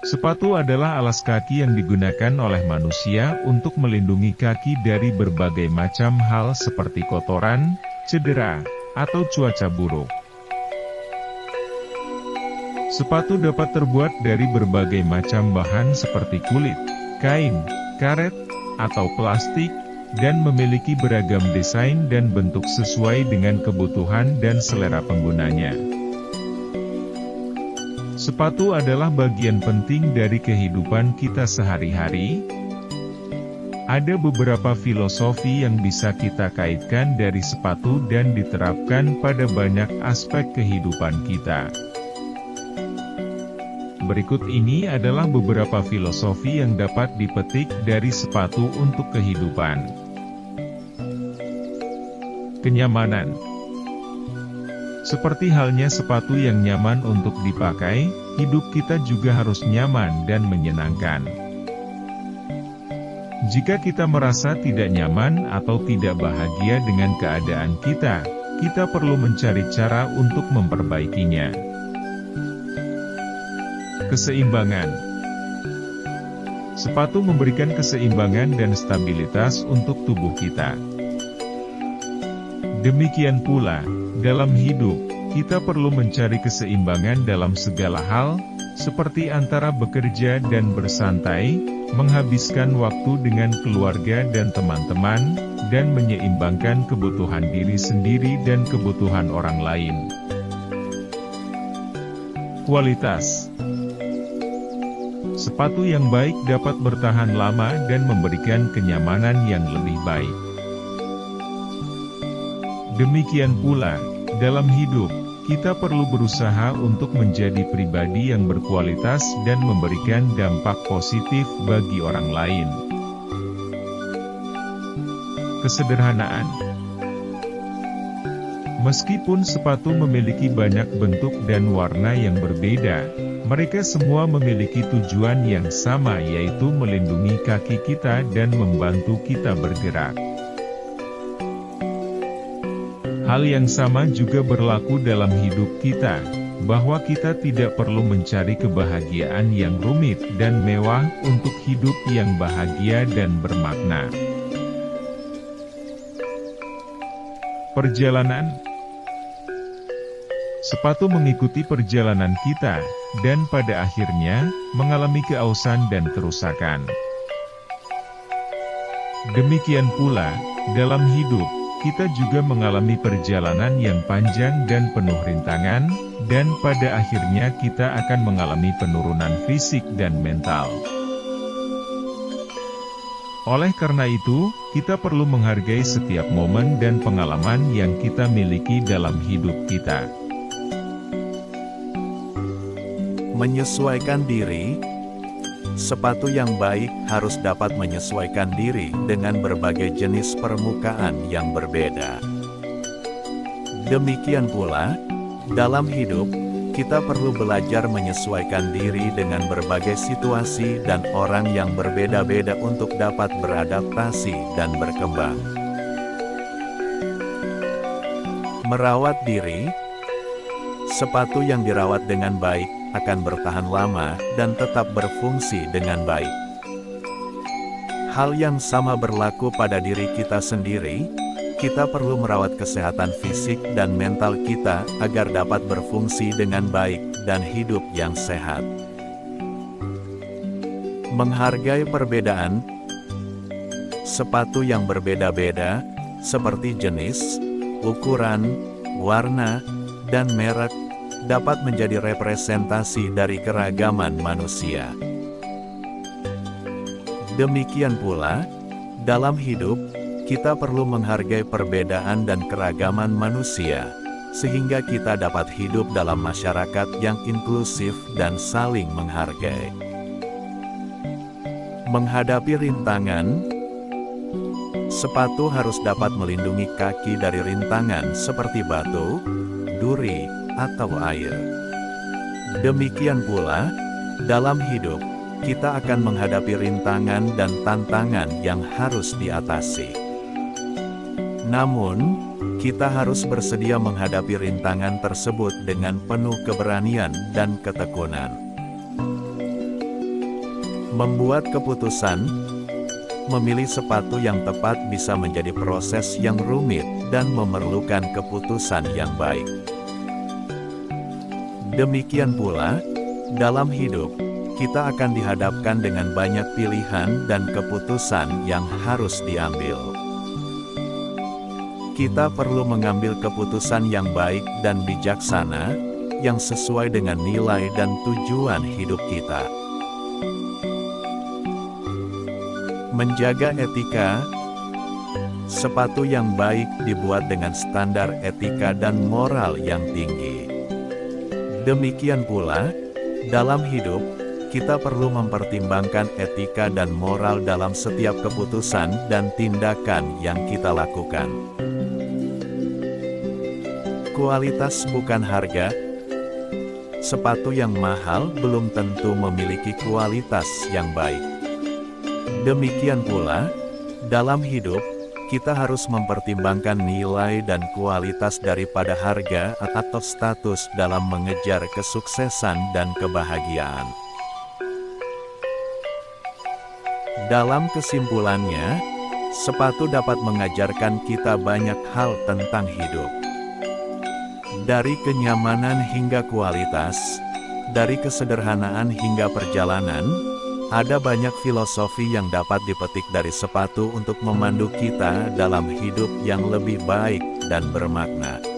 Sepatu adalah alas kaki yang digunakan oleh manusia untuk melindungi kaki dari berbagai macam hal seperti kotoran, cedera, atau cuaca buruk. Sepatu dapat terbuat dari berbagai macam bahan seperti kulit, kain, karet, atau plastik, dan memiliki beragam desain dan bentuk sesuai dengan kebutuhan dan selera penggunanya. Sepatu adalah bagian penting dari kehidupan kita sehari-hari. Ada beberapa filosofi yang bisa kita kaitkan dari sepatu dan diterapkan pada banyak aspek kehidupan kita. Berikut ini adalah beberapa filosofi yang dapat dipetik dari sepatu untuk kehidupan. Kenyamanan. Seperti halnya sepatu yang nyaman untuk dipakai, hidup kita juga harus nyaman dan menyenangkan. Jika kita merasa tidak nyaman atau tidak bahagia dengan keadaan kita perlu mencari cara untuk memperbaikinya. Keseimbangan. Sepatu memberikan keseimbangan dan stabilitas untuk tubuh kita. Demikian pula, dalam hidup, kita perlu mencari keseimbangan dalam segala hal, seperti antara bekerja dan bersantai, menghabiskan waktu dengan keluarga dan teman-teman, dan menyeimbangkan kebutuhan diri sendiri dan kebutuhan orang lain. Kualitas. Sepatu yang baik dapat bertahan lama dan memberikan kenyamanan yang lebih baik. Demikian pula, dalam hidup, kita perlu berusaha untuk menjadi pribadi yang berkualitas dan memberikan dampak positif bagi orang lain. Kesederhanaan. Meskipun sepatu memiliki banyak bentuk dan warna yang berbeda, mereka semua memiliki tujuan yang sama, yaitu melindungi kaki kita dan membantu kita bergerak. Hal yang sama juga berlaku dalam hidup kita, bahwa kita tidak perlu mencari kebahagiaan yang rumit dan mewah untuk hidup yang bahagia dan bermakna. Perjalanan. Sepatu mengikuti perjalanan kita, dan pada akhirnya, mengalami keausan dan kerusakan. Demikian pula, dalam hidup, kita juga mengalami perjalanan yang panjang dan penuh rintangan, dan pada akhirnya kita akan mengalami penurunan fisik dan mental. Oleh karena itu, kita perlu menghargai setiap momen dan pengalaman yang kita miliki dalam hidup kita. Menyesuaikan diri. Sepatu yang baik harus dapat menyesuaikan diri dengan berbagai jenis permukaan yang berbeda. Demikian pula, dalam hidup, kita perlu belajar menyesuaikan diri dengan berbagai situasi dan orang yang berbeda-beda untuk dapat beradaptasi dan berkembang. Merawat diri. Sepatu yang dirawat dengan baik akan bertahan lama dan tetap berfungsi dengan baik. Hal yang sama berlaku pada diri kita sendiri. Kita perlu merawat kesehatan fisik dan mental kita agar dapat berfungsi dengan baik dan hidup yang sehat. Menghargai perbedaan. Sepatu yang berbeda-beda, seperti jenis, ukuran, warna, dan merek, dapat menjadi representasi dari keragaman manusia. Demikian pula, dalam hidup, kita perlu menghargai perbedaan dan keragaman manusia, sehingga kita dapat hidup dalam masyarakat yang inklusif dan saling menghargai. Menghadapi rintangan. Sepatu harus dapat melindungi kaki dari rintangan seperti batu, duri, atau air. Demikian pula, dalam hidup, kita akan menghadapi rintangan dan tantangan yang harus diatasi. Namun, kita harus bersedia menghadapi rintangan tersebut dengan penuh keberanian dan ketekunan. Membuat keputusan, memilih sepatu yang tepat bisa menjadi proses yang rumit dan memerlukan keputusan yang baik. Demikian pula, dalam hidup, kita akan dihadapkan dengan banyak pilihan dan keputusan yang harus diambil. Kita perlu mengambil keputusan yang baik dan bijaksana, yang sesuai dengan nilai dan tujuan hidup kita. Menjaga etika, sepatu yang baik dibuat dengan standar etika dan moral yang tinggi. Demikian pula, dalam hidup, kita perlu mempertimbangkan etika dan moral dalam setiap keputusan dan tindakan yang kita lakukan. Kualitas bukan harga. Sepatu yang mahal belum tentu memiliki kualitas yang baik. Demikian pula, dalam hidup, kita harus mempertimbangkan nilai dan kualitas daripada harga atau status dalam mengejar kesuksesan dan kebahagiaan. Dalam kesimpulannya, sepatu dapat mengajarkan kita banyak hal tentang hidup. Dari kenyamanan hingga kualitas, dari kesederhanaan hingga perjalanan, ada banyak filosofi yang dapat dipetik dari sepatu untuk memandu kita dalam hidup yang lebih baik dan bermakna.